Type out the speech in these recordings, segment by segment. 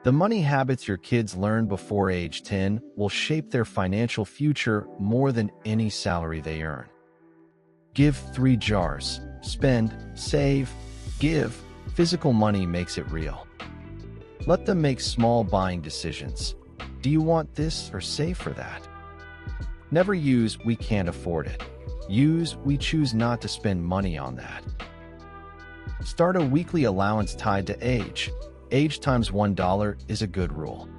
The money habits your kids learn before age 10 will shape their financial future more than any salary they earn. Give 3 jars. Spend, save, give. Physical money makes it real. Let them make small buying decisions. Do you want this or save for that? Never use "we can't afford it." Use "we choose not to spend money on that." Start a weekly allowance tied to age. Age times $1 is a good rule.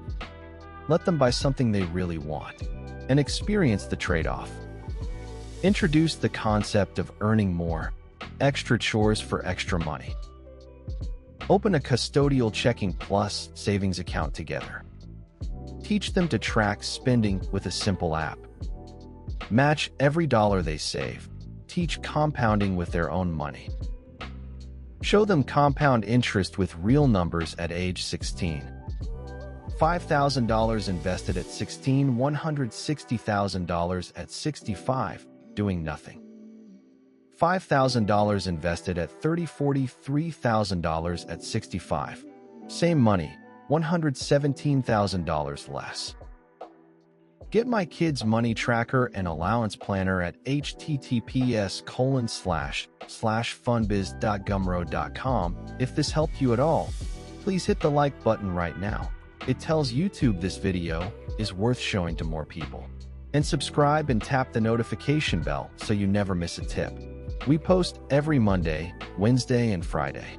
Let them buy something they really want and experience the trade-off. Introduce the concept of earning more, extra chores for extra money. Open a custodial checking plus savings account together. Teach them to track spending with a simple app. Match every dollar they save. Teach compounding with their own money. Show them compound interest with real numbers at age 16. $5,000 invested at 16, $160,000 at 65, doing nothing. $5,000 invested at 30, $43,000 at 65. Same money, $117,000 less. Get my kids' money tracker and allowance planner at https://funbiz.gumroad.com. If this helped you at all, please hit the like button right now. It tells YouTube this video is worth showing to more people. And subscribe and tap the notification bell so you never miss a tip. We post every Monday, Wednesday, and Friday.